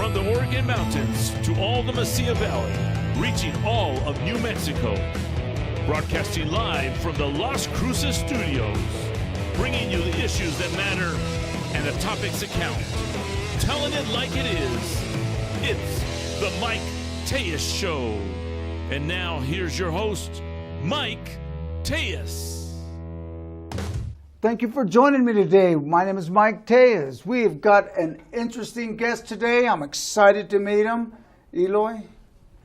From the Oregon Mountains to all the Mesilla Valley, reaching all of New Mexico. Broadcasting live from the Las Cruces studios, bringing you the issues that matter and the topics that count. Telling it like it is. It's the Mike Tellez Show. And now here's your host, Mike Tellez. Thank you for joining me today. My name is Mike Tellez. We've got an interesting guest today. I'm excited to meet him. Eloy.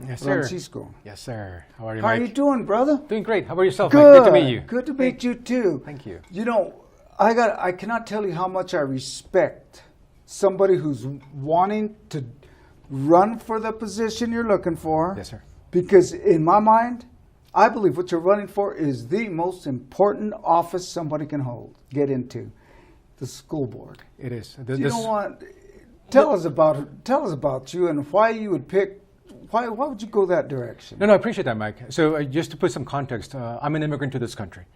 Yes, sir. Francisco. Yes, sir. How are you, How Mike? are you doing, brother? Doing great. How about yourself, Good. Mike? Good to meet you. Good to meet you too. Thank you. You know, I cannot tell you how much I respect somebody who's wanting to run for the position you're looking for. Yes, sir. Because in my mind, I believe what you're running for is the most important office somebody can get into, the school board. It is. You know what? Tell us about you and why you would pick. Why would you go that direction? No, I appreciate that, Mike. So just to put some context, I'm an immigrant to this country.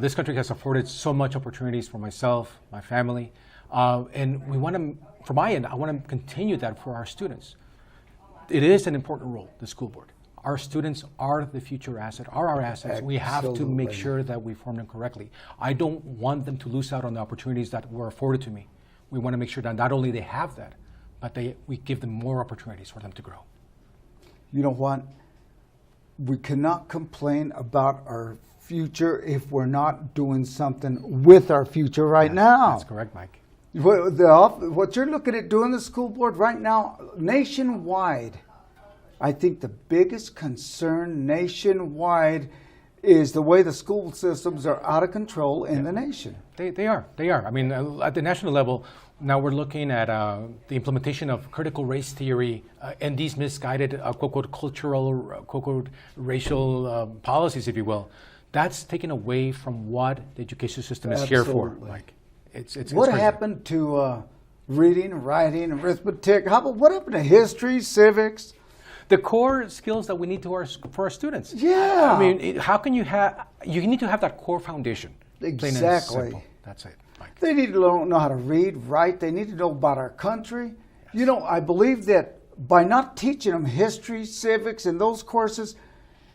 This country has afforded so much opportunities for myself, my family, and we want to, from my end, I want to continue that for our students. It is an important role, the school board. Our students are the future asset, are our assets. We have to make sure that we form them correctly. I don't want them to lose out on the opportunities that were afforded to me. We want to make sure that not only they have that, but we give them more opportunities for them to grow. You know what? We cannot complain about our future if we're not doing something with our future right now. That's correct, Mike. What you're looking at doing the school board right now, nationwide, I think the biggest concern nationwide is the way the school systems are out of control in the nation. They are. I mean, at the national level, now we're looking at the implementation of critical race theory and these misguided, quote-unquote, cultural, quote-unquote, racial policies, if you will. That's taken away from what the education system is here for. Like, it's what crazy. happened to reading, writing, arithmetic? What happened to history, civics? The core skills that we need for our students. Yeah. I mean, how can you need to have that core foundation. Exactly. Plain and simple. That's it, Mike. They need to know how to read, write. They need to know about our country. Yes. You know, I believe that by not teaching them history, civics, and those courses,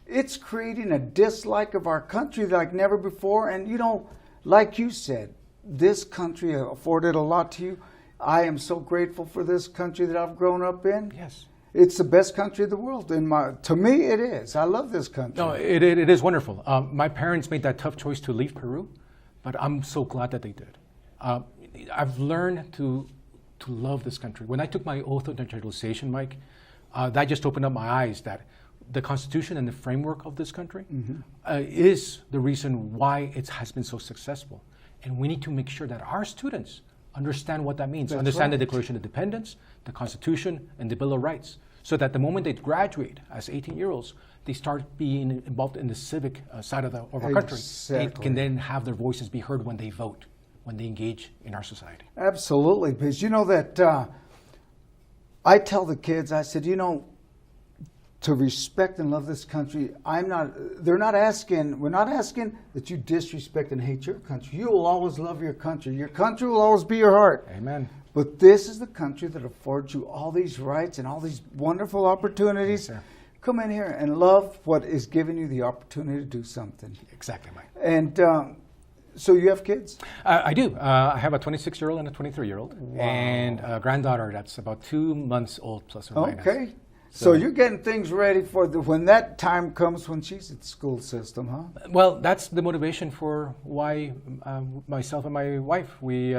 it's creating a dislike of our country like never before. And, you know, like you said, this country afforded a lot to you. I am so grateful for this country that I've grown up in. Yes. It's the best country in the world. To me, it is. I love this country. No, it is wonderful. My parents made that tough choice to leave Peru, but I'm so glad that they did. I've learned to love this country. When I took my oath of naturalization, Mike, that just opened up my eyes that the Constitution and the framework of this country is the reason why it has been so successful. And we need to make sure that our students understand what that means, understand the Declaration of Independence, the Constitution, and the Bill of Rights, so that the moment they graduate as 18-year-olds, they start being involved in the civic side of our country. They can then have their voices be heard when they vote, when they engage in our society. Absolutely, because you know that I tell the kids, I said, you know, to respect and love this country, we're not asking that you disrespect and hate your country. You will always love your country. Your country will always be your heart. Amen. But this is the country that affords you all these rights and all these wonderful opportunities. Yes, sir. Come in here and love what is giving you the opportunity to do something. Exactly, Mike. And so you have kids? I do. I have a 26-year-old and a 23-year-old. Wow. And a granddaughter that's about 2 months old, plus or minus. Okay. So you're getting things ready for when that time comes when she's at the school system, huh? Well, that's the motivation for why myself and my wife, we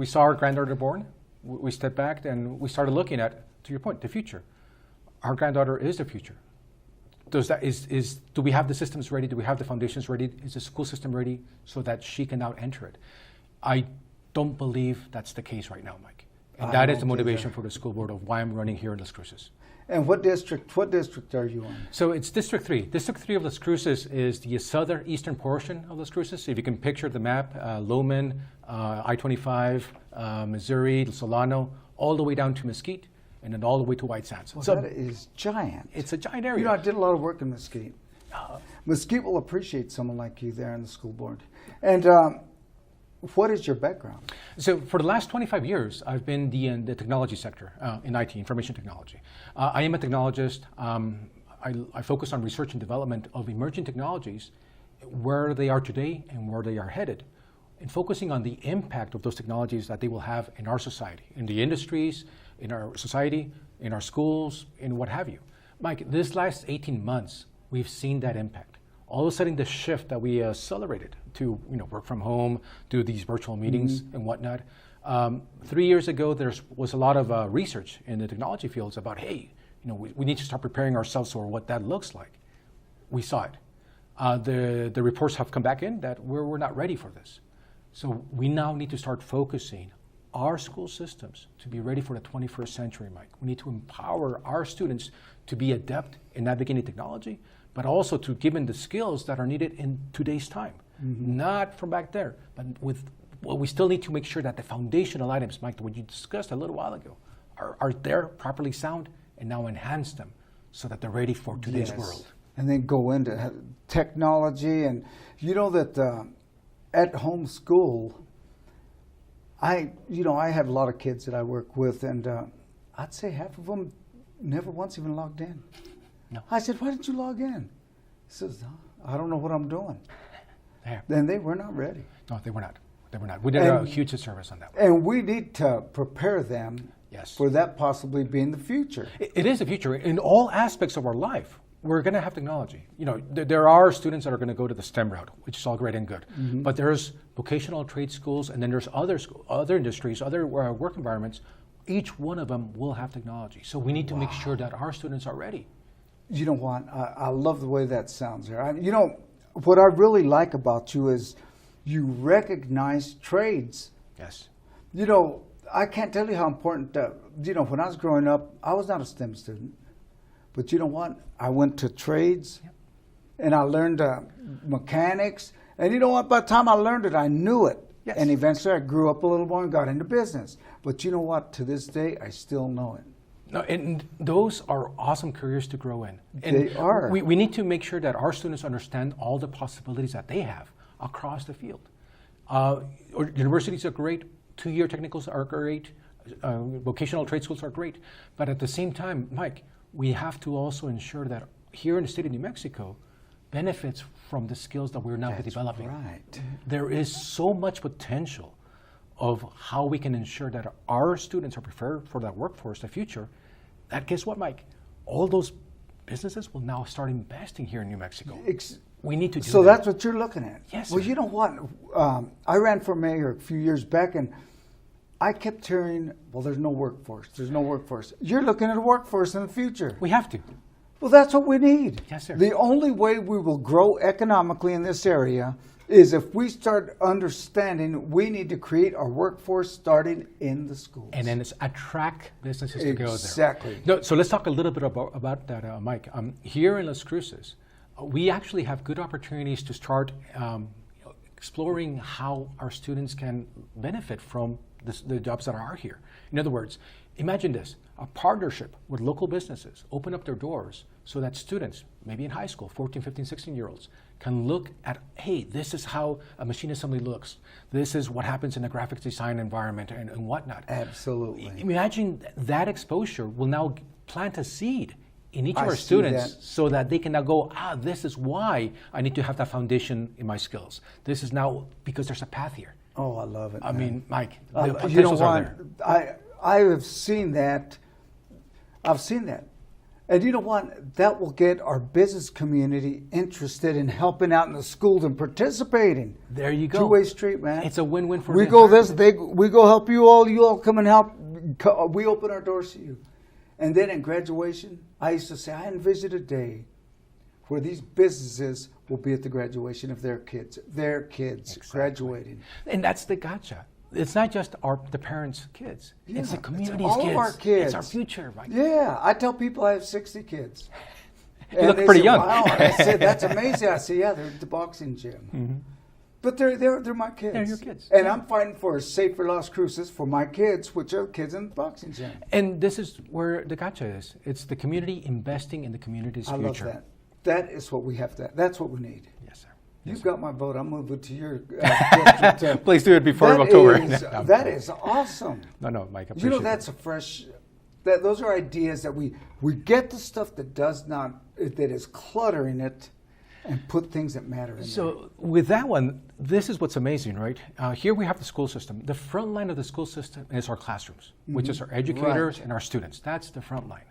saw our granddaughter born. We stepped back and we started looking at, to your point, the future. Our granddaughter is the future. Do we have the systems ready? Do we have the foundations ready? Is the school system ready so that she can now enter it? I don't believe that's the case right now, Mike. And that is the motivation for the school board of why I'm running here in Las Cruces. And what district are you on? So it's District 3. District 3 of Las Cruces is the southeastern portion of Las Cruces. So if you can picture the map, Loman, I-25, Missouri, Solano, all the way down to Mesquite, and then all the way to White Sands. Well, that is giant. It's a giant area. You know, I did a lot of work in Mesquite. Mesquite will appreciate someone like you there in the school board. And what is your background? So for the last 25 years, I've been in the technology sector, in IT, information technology. I am a technologist. I focus on research and development of emerging technologies, where they are today and where they are headed, and focusing on the impact of those technologies that they will have in our society, in the industries, in our society, in our schools, and what have you. Mike, this last 18 months, we've seen that impact. All of a sudden, the shift that we accelerated to work from home, do these virtual meetings and whatnot. 3 years ago, there was a lot of research in the technology fields about, hey, we need to start preparing ourselves for what that looks like. We saw it. The reports have come back in that we're not ready for this. So we now need to start focusing our school systems to be ready for the 21st century, Mike. We need to empower our students to be adept in navigating technology, but also to give them the skills that are needed in today's time. Not from back there, but we still need to make sure that the foundational items, Mike, what you discussed a little while ago, are there, properly sound, and now enhance them so that they're ready for today's world. And then go into technology, and that at-home school, I have a lot of kids that I work with, and I'd say half of them never once even logged in. No. I said, why didn't you log in? He says, I don't know what I'm doing. There. Then they were not ready. No, they were not. They were not. We did a huge disservice on that one. And we need to prepare them for that possibly being the future. It is the future. In all aspects of our life, we're going to have technology. There are students that are going to go to the STEM route, which is all great and good. But there's vocational trade schools, and then there's other industries, other work environments. Each one of them will have technology. So we need to make sure that our students are ready. You know what? I love the way that sounds there. What I really like about you is you recognize trades. Yes. I can't tell you how important, when I was growing up, I was not a STEM student. But you know what? I went to trades, and I learned mechanics. And you know what? By the time I learned it, I knew it. Yes. And eventually I grew up a little more and got into business. But you know what? To this day, I still know it. No, and those are awesome careers to grow in. And they are. We need to make sure that our students understand all the possibilities that they have across the field. Universities are great. 2-year technicals are great. Vocational trade schools are great. But at the same time, Mike, we have to also ensure that here in the state of New Mexico benefits from the skills that we're now developing. Right. There is so much potential of how we can ensure that our students are prepared for that workforce, the future, that guess what, Mike? All those businesses will now start investing here in New Mexico. We need to do that. So that's what you're looking at? Yes, Well, sir. you know what? I ran for mayor a few years back, and I kept hearing, well, there's no workforce. There's no workforce. You're looking at a workforce in the future. We have to. Well, that's what we need. Yes, sir. The only way we will grow economically in this area is if we start understanding we need to create our workforce starting in the schools. And then it's attract businesses to go there. Exactly. No, so let's talk a little bit about that, Mike. Here in Las Cruces, we actually have good opportunities to start exploring how our students can benefit from the jobs that are here. In other words, imagine this, a partnership with local businesses, open up their doors so that students, maybe in high school, 14, 15, 16-year-olds, can look at, hey, this is how a machine assembly looks. This is what happens in a graphics design environment and whatnot. Absolutely. Imagine that exposure will now plant a seed in each of our students so that they can now go, this is why I need to have that foundation in my skills. This is now because there's a path here. Oh, I love it. I mean, Mike, the you know potentials are there. I have seen that. I've seen that. And you know what? That will get our business community interested in helping out in the schools and participating. There you go. Two-way street, man. It's a win-win for we the go entire this, we go help you all come and help. We open our doors to you. And then in graduation, I used to say, I envision a day where these businesses will be at the graduation of their kids graduating. And that's the gotcha. It's not just the parents' kids. Yeah, it's the community's all kids. Of our kids. It's our future, Mike. Yeah, I tell people I have 60 kids. You look pretty young. Wow. I said, that's amazing. I said, yeah, they're at the boxing gym. Mm-hmm. But they're my kids. They're your kids. And I'm fighting for a safer Las Cruces for my kids, which are kids in the boxing gym. And this is where the gotcha is. It's the community investing in the community's future. I love that. That is what we have to, that's what we need. Yes, sir. You've got my vote. I'm moving to your district. Please do it before That October. that is awesome. No, Mike. I You know, appreciate that's a fresh. Those are ideas that we get the stuff that does not that is cluttering it, and put things that matter in there. So with that one, this is what's amazing, right? Here we have the school system. The front line of the school system is our classrooms, which is our educators and our students. That's the front line.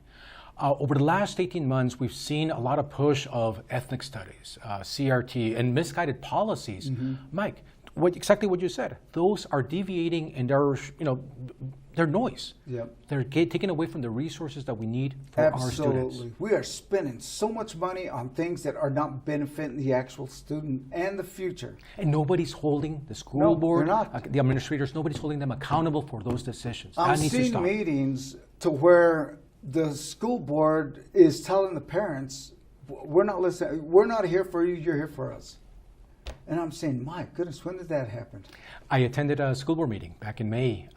Over the last 18 months, we've seen a lot of push of ethnic studies, CRT, and misguided policies. Mike, exactly what you said. Those are deviating, and they're noise. Yep. They're taking away from the resources that we need for our students. Absolutely. We are spending so much money on things that are not benefiting the actual student and the future. And nobody's holding the school board, they're not. The administrators, nobody's holding them accountable for those decisions. I'm That needs to seeing stop. meetings to where the school board is telling the parents, we're not listening, we're not here for you, you're here for us. And I'm saying, my goodness, when did that happen? I attended a school board meeting back in May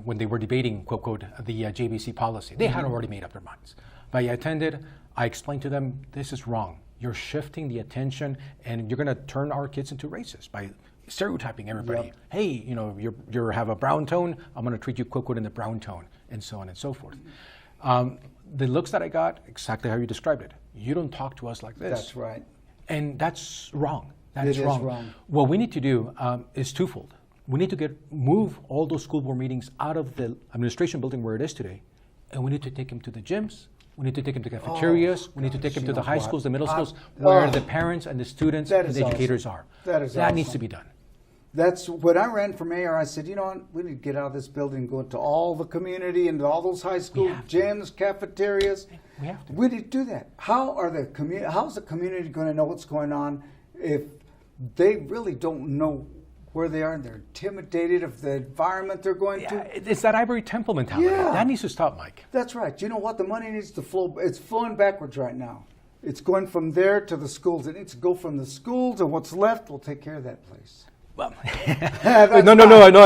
when they were debating, quote, quote, the JBC policy. They had already made up their minds. But I attended, I explained to them, this is wrong. You're shifting the attention, and you're going to turn our kids into racists by stereotyping everybody. Yep. Hey, you have a brown tone, I'm going to treat you, quote, quote, in the brown tone, and so on and so forth. The looks that I got, exactly how you described it. You don't talk to us like this. That's right. And that's wrong. That It is is wrong. wrong. What we need to do is twofold. We need to move all those school board meetings out of the administration building where it is today, and we need to take them to the gyms. We need to take them to cafeterias. We need to take them to the high schools, the middle schools, where the parents and the students and the educators are. That needs to be done. That's when I ran for mayor. I said, you know what? We need to get out of this building and go into all the community, into all those high school gyms, cafeterias. We have to. We need to do that. How's the community going to know what's going on if they really don't know where they are and they're intimidated of the environment they're going to? It's that ivory temple mentality. Yeah. That needs to stop, Mike. That's right. You know what? The money needs to flow. It's flowing backwards right now. It's going from there to the schools. It needs to go from the schools, and what's left will take care of that place. Well, no,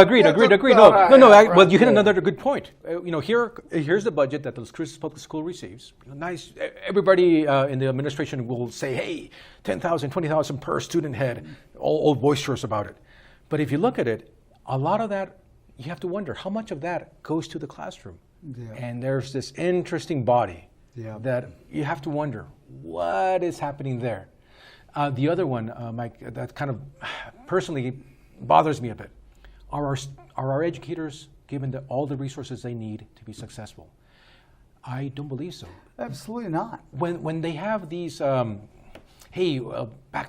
agreed. Well, you hit another good point. Here's the budget that the Cruces Public School receives. Nice. Everybody in the administration will say, hey, 10,000, 20,000 per student head, all boisterous about it. But if you look at it, a lot of that, you have to wonder, how much of that goes to the classroom? Yeah. And there's this interesting body Yeah. that you have to wonder, what is happening there? The other one, Mike, that kind of personally bothers me a bit. Are our educators given all the resources they need to be successful? I don't believe so. Absolutely not. When they have these, back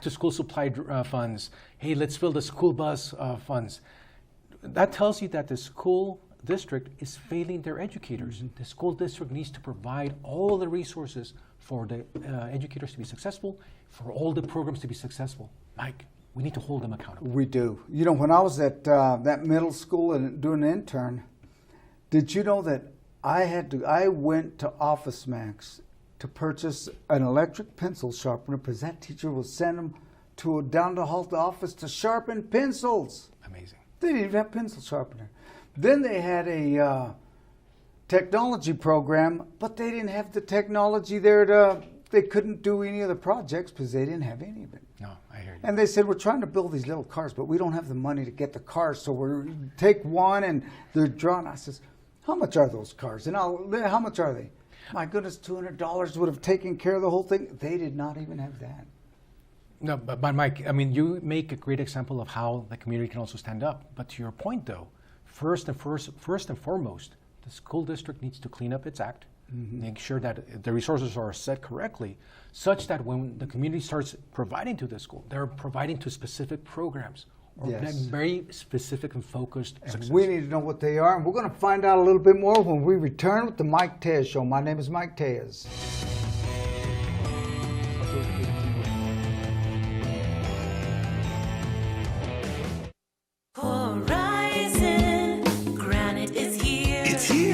to school supply funds, hey, let's fill the school bus funds, that tells you that the school district is failing their educators. Mm-hmm. The school district needs to provide all the resources for the educators to be successful, for all the programs to be successful. Mike, we need to hold them accountable. We do. You know, when I was at that middle school and doing an intern, did you know that I went to Office Max to purchase an electric pencil sharpener because that teacher would send them down the hall to the office to sharpen pencils. Amazing. They didn't even have pencil sharpener. Then they had a technology program, but they didn't have the technology there they couldn't do any of the projects because they didn't have any of it. No, I hear you. And they said, we're trying to build these little cars, but we don't have the money to get the cars, so we're take one and they're drawn. I says, how much are those cars? And how much are they? My goodness, $200 would have taken care of the whole thing. They did not even have that. No, but Mike, I mean, you make a great example of how the community can also stand up. But to your point, though, first and foremost, the school district needs to clean up its act, make sure that the resources are set correctly, such that when the community starts providing to the school, they're providing to specific programs or very specific and focused success. We need to know what they are, and we're going to find out a little bit more when we return with the Mike Tellez Show. My name is Mike Tellez.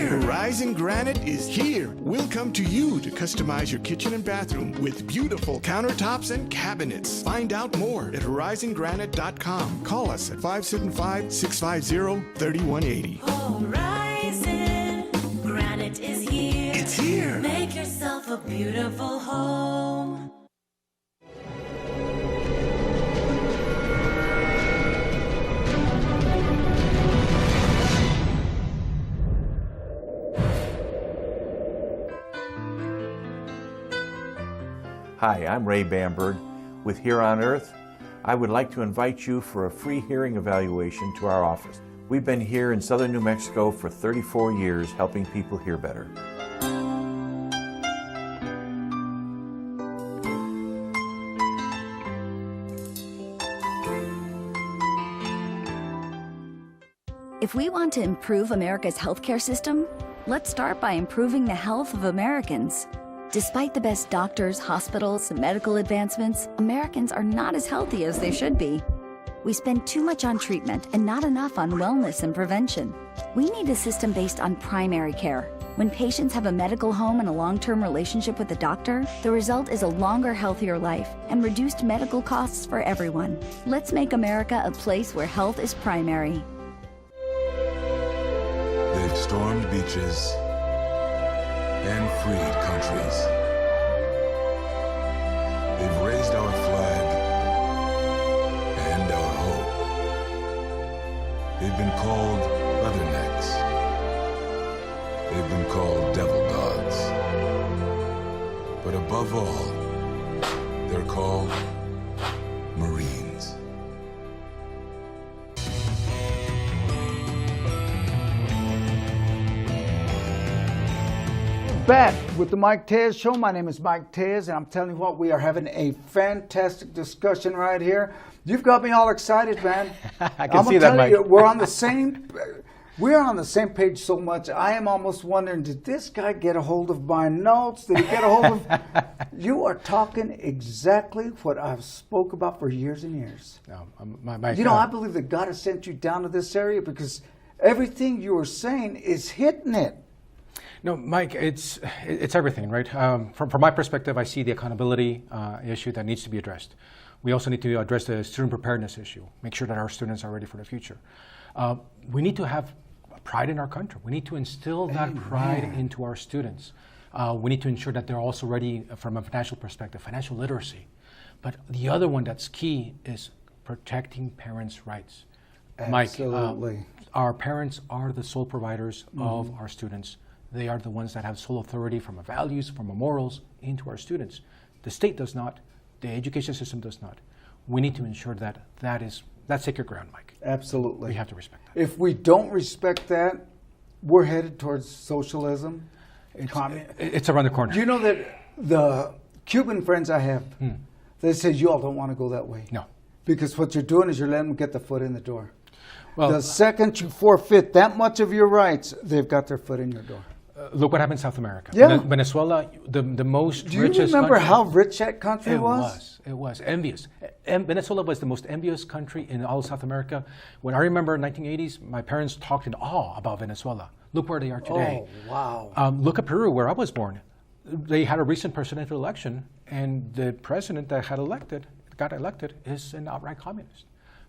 Horizon Granite is here. We'll come to you to customize your kitchen and bathroom with beautiful countertops and cabinets. Find out more at horizongranite.com. Call us at 575-650-3180. Horizon Granite is here. It's here. Make yourself a beautiful home. Hi, I'm Ray Bamberg with Here on Earth. I would like to invite you for a free hearing evaluation to our office. We've been here in southern New Mexico for 34 years helping people hear better. If we want to improve America's healthcare system, let's start by improving the health of Americans. Despite the best doctors, hospitals, and medical advancements, Americans are not as healthy as they should be. We spend too much on treatment and not enough on wellness and prevention. We need a system based on primary care. When patients have a medical home and a long-term relationship with a doctor, the result is a longer, healthier life and reduced medical costs for everyone. Let's make America a place where health is primary. They've stormed beaches and freed countries. They've raised our flag and our hope. They've been called leathernecks. They've been called devil dogs. But above all, they're called Marines. Back with the Mike Tellez Show. My name is Mike Tellez, and I'm telling you what, we are having a fantastic discussion right here. You've got me all excited, man. I can see that, Mike. We're on the same page so much. I am almost wondering, did this guy get a hold of my notes? Did he get a hold of? You are talking exactly what I've spoke about for years and years. No, I believe that God has sent you down to this area because everything you were saying is hitting it. No, Mike, it's everything, right? From my perspective, I see the accountability issue that needs to be addressed. We also need to address the student preparedness issue, make sure that our students are ready for the future. We need to have pride in our country. We need to instill that pride into our students. We need to ensure that they're also ready from a financial perspective, financial literacy. But the other one that's key is protecting parents' rights. Absolutely. Mike, our parents are the sole providers of our students. They are the ones that have sole authority from a values, from a morals into our students. The state does not. The education system does not. We need to ensure that that's sacred ground, Mike. Absolutely. We have to respect that. If we don't respect that, we're headed towards socialism. It's around the corner. Do you know that the Cuban friends I have, they say you all don't want to go that way. No. Because what you're doing is you're letting them get the foot in the door. Well, the second you forfeit that much of your rights, they've got their foot in your door. Look what happened in South America. Yeah. Venezuela, the most richest country. Do you remember how rich that country was? It was envious. Venezuela was the most envious country in all of South America. When I remember in the 1980s, my parents talked in awe about Venezuela. Look where they are today. Oh, wow. Look at Peru, where I was born. They had a recent presidential election, and the president that got elected is an outright communist.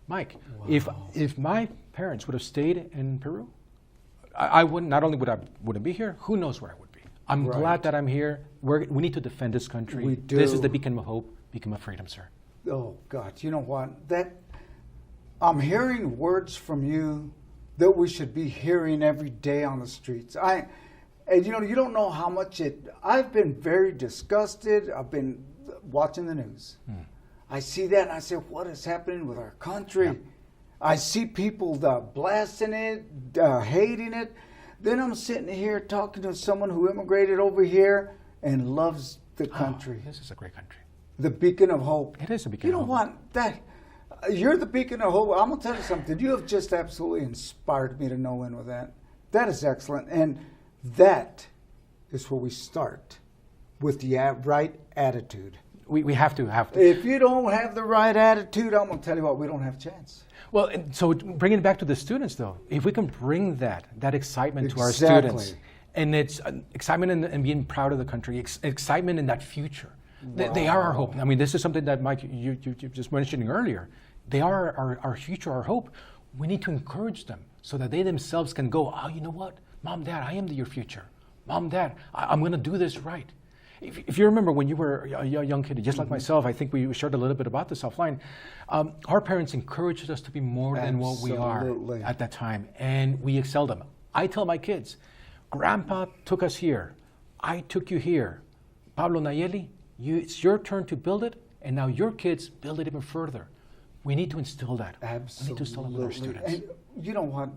Mike, if my parents would have stayed in Peru, I wouldn't. Not only wouldn't be here, who knows where I would be. I'm glad that I'm here. We need to defend this country. We do. This is the beacon of hope, beacon of freedom, sir. Oh God, you know what? I'm hearing words from you that we should be hearing every day on the streets. And you don't know how much I've been very disgusted. I've been watching the news. I see that and I say, what is happening with our country? Yeah. I see people blasting it, hating it. Then I'm sitting here talking to someone who immigrated over here and loves the country. This is a great country. The beacon of hope. It is a beacon of hope. You know what? You're the beacon of hope. I'm going to tell you something. You have just absolutely inspired me to no end with that. That is excellent. And that is where we start with the right attitude. We have to. If you don't have the right attitude, I'm going to tell you what, we don't have a chance. Well, so bringing it back to the students, though, if we can bring that excitement to our students, and it's excitement in being proud of the country, excitement in that future. Wow. They are our hope. I mean, this is something that, Mike, you just mentioning earlier. They are our future, our hope. We need to encourage them so that they themselves can go, oh, you know what? Mom, Dad, I am your future. Mom, Dad, I'm going to do this right. If you remember when you were a young kid, just like myself, I think we shared a little bit about this offline. Our parents encouraged us to be more than what we are at that time, and we excelled them. I tell my kids, Grandpa took us here. I took you here. Pablo Nayeli, It's your turn to build it, and now your kids build it even further. We need to instill that. Absolutely. We need to instill it with our students. And you know what?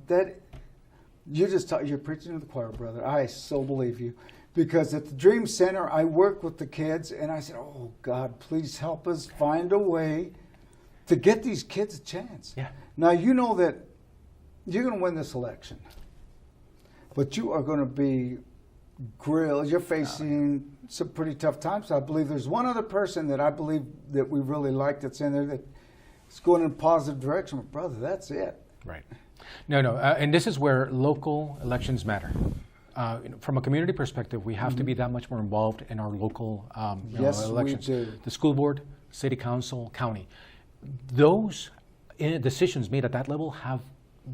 You're preaching to the choir, brother. I so believe you. Because at the Dream Center, I work with the kids, and I said, oh, God, please help us find a way to get these kids a chance. Yeah. Now, you know that you're going to win this election, but you are going to be grilled. You're facing some pretty tough times. I believe there's one other person that I believe that we really like that's in there that's going in a positive direction. But, brother, that's it. Right. No. And this is where local elections matter. From a community perspective, we have to be that much more involved in our local Yes, elections. we do. The school board, city council, county. Those decisions made at that level have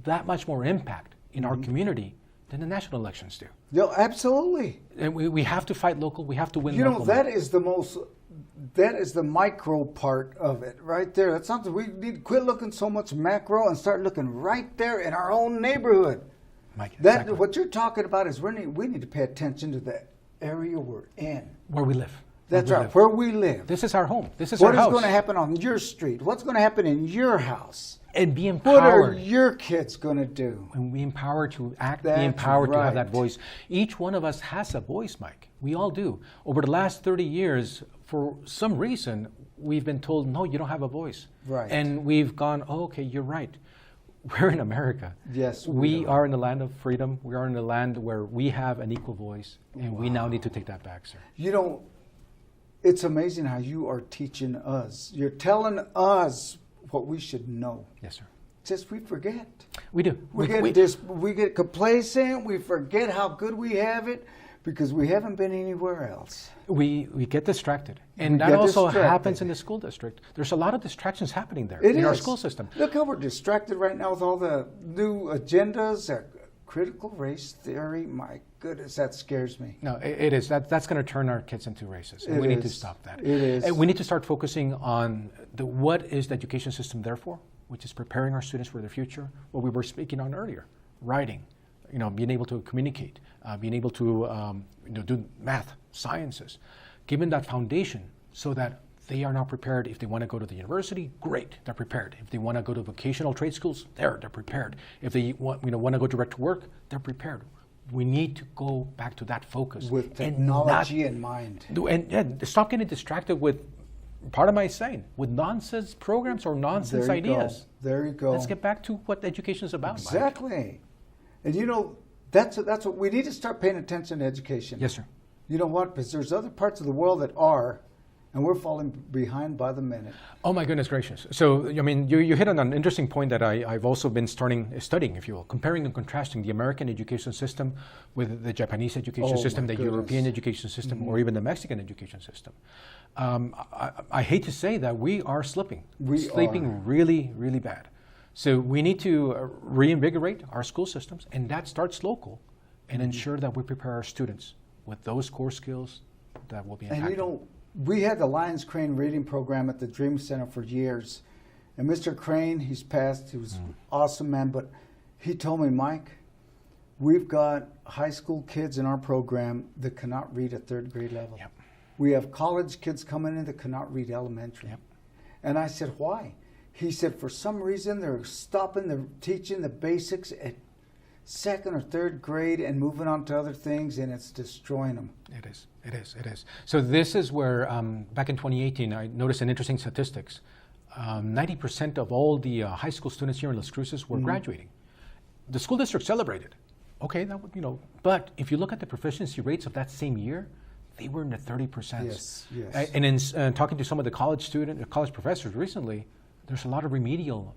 that much more impact in our community than the national elections do. Yeah, absolutely. And we have to fight local. We have to win You local. know, that is the micro part of it right there. That's something we need to quit looking so much macro and start looking right there in our own neighborhood. Mike, That exactly. what you're talking about is we need to pay attention to the area we're in. Where we live. That's Where we right, live. where we live. This is our home. This is What our is house. going to happen on your street? What's going to happen in your house? And be What are empowered. your kids going to do? And be empowered to act, That's be empowered to have that right. voice. Each one of us has a voice, Mike. We all do. Over the last 30 years, for some reason, we've been told, no, you don't have a voice. Right. And we've gone, oh, okay, you're right. We're in America. Yes, We we are in the land of freedom. We are in the land where we have an equal voice. And we now need to take that back, sir. You know, it's amazing how you are teaching us. You're telling us what we should know. Yes, sir. Just we forget. We do. We get complacent. We forget how good we have it because we haven't been anywhere else. We get distracted. And We that get also distracted. happens in the school district. There's a lot of distractions happening there It in our is. school system. Look how we're distracted right now with all the new agendas. Critical race theory. My goodness, that scares me. No, it is. That's going to turn our kids into racists. And It we need to is. stop that. It is. And we need to start focusing on what is the education system there for, which is preparing our students for the future. What we were speaking on earlier, writing, being able to communicate, being able to do math, sciences, given that foundation so that they are now prepared. If they want to go to the university, great, they're prepared. If they want to go to vocational trade schools, they're prepared. If they want to go direct to work, they're prepared. We need to go back to that focus. With and technology in mind. And stop getting distracted with, part of my saying, with nonsense programs or nonsense There you go. ideas. There you go. Let's get back to what education is about, Mike. Exactly. And that's what we need to start paying attention to education. Yes, sir. You know what? Because there's other parts of the world that are, and we're falling behind by the minute. Oh my goodness gracious! So you hit on an interesting point that I've also been studying, if you will, comparing and contrasting the American education system with the Japanese education Oh, system, my the goodness. European education system, or even the Mexican education system. I hate to say that we are slipping. Are. Really, really bad. So we need to reinvigorate our school systems, and that starts local, and ensure that we prepare our students with those core skills that will be impactful. And we had the Lions Crane reading program at the Dream Center for years. And Mr. Crane, he's passed, he was an awesome man, but he told me, Mike, we've got high school kids in our program that cannot read at third grade level. Yep. We have college kids coming in that cannot read elementary. Yep. And I said, why? He said, for some reason, they're stopping the teaching the basics at second or third grade and moving on to other things, and it's destroying them. It is. So this is where, back in 2018, I noticed an interesting statistics. 90% of all the high school students here in Las Cruces were graduating. The school district celebrated. Okay, but if you look at the proficiency rates of that same year, they were in the 30%. Yes. And in talking to some of the college professors recently, there's a lot of remedial,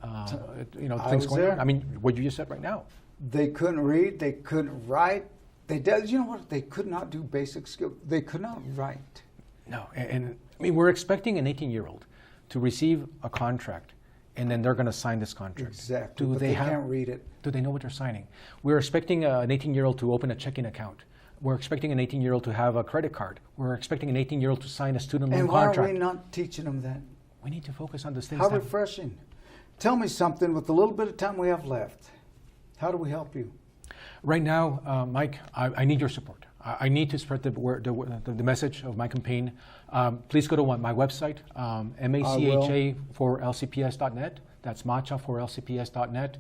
things going on. I mean, what you just said right now. They couldn't read. They couldn't write. You know what? They could not do basic skills. They could not write. No, and I mean, we're expecting an 18-year-old to receive a contract, and then they're going to sign this contract. Exactly. But they can't read it. Do they know what they're signing? We're expecting an 18-year-old to open a checking account. We're expecting an 18-year-old to have a credit card. We're expecting an 18-year-old to sign a student loan And why contract. are we not teaching them that? We need to focus on those things. How refreshing. Tell me something with the little bit of time we have left. How do we help you? Right now, Mike, I need your support. I need to spread the word, the message of my campaign. Please go to my website, macha for LCPS.net. That's Macha for LCPS.net.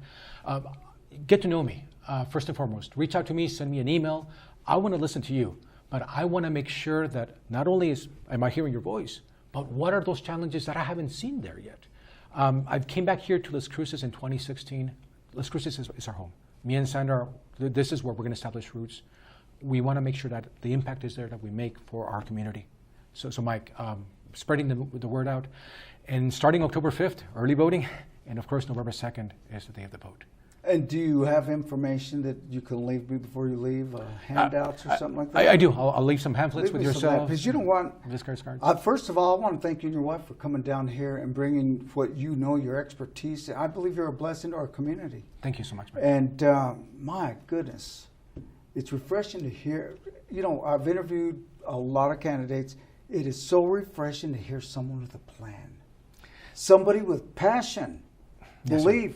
Get to know me, first and foremost. Reach out to me, send me an email. I want to listen to you, but I want to make sure that not only am I hearing your voice, but what are those challenges that I haven't seen there yet? I came back here to Las Cruces in 2016. Las Cruces is our home. Me and Sandra, this is where we're going to establish roots. We want to make sure that the impact is there that we make for our community. So Mike, spreading the word out. And starting October 5th, early voting, and of course November 2nd is the day of the vote. And do you have information that you can leave me before you leave, handouts or something like that? I do. I'll leave some pamphlets with yourself. Because you don't want, visitors cards. first of all, I want to thank you and your wife for coming down here and bringing what you know, your expertise. I believe you're a blessing to our community. Thank you so much, Mike. And my goodness, it's refreshing to hear. You know, I've interviewed a lot of candidates. It is so refreshing to hear someone with a plan, somebody with passion, Yes, belief.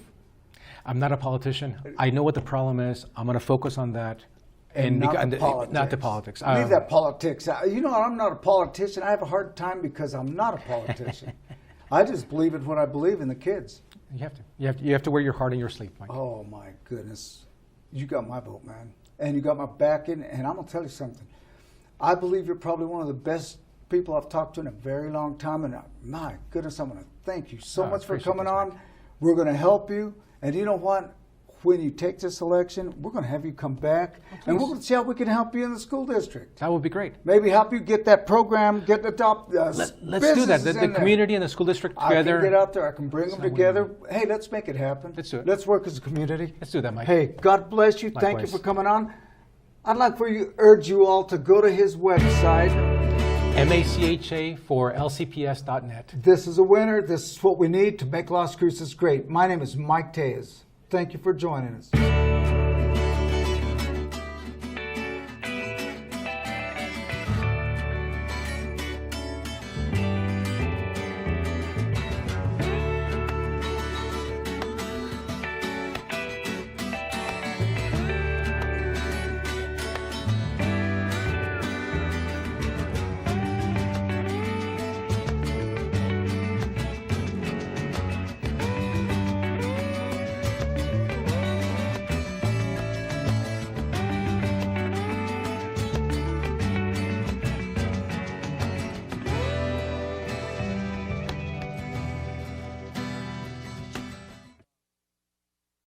I'm not a politician. I know what the problem is. I'm going to focus on that. And not the politics. Leave that politics out. You know, I'm not a politician. I have a hard time because I'm not a politician. I just believe in what I believe in the kids. You have to. You have to wear your heart on your sleeve, Mike. Oh, my goodness. You got my vote, man. And you got my backing. And I'm going to tell you something. I believe you're probably one of the best people I've talked to in a very long time. And my goodness, I'm going to thank you so much for coming on. Mike. We're going to help you. And you know what? When you take this election, we're going to have you come back, and we're going to see how we can help you in the school district. That would be great. Maybe help you get that program, get the top Let's do that. The community and the school district together. I can get out there. I can bring them together. Hey, let's make it happen. Let's do it. Let's work as a community. Let's do that, Mike. Hey, God bless you. Thank you Likewise. for coming on. I'd like for you urge you all to go to his website. Macha for LCPS.net. This is a winner. This is what we need to make Las Cruces great. My name is Mike Tellez. Thank you for joining us.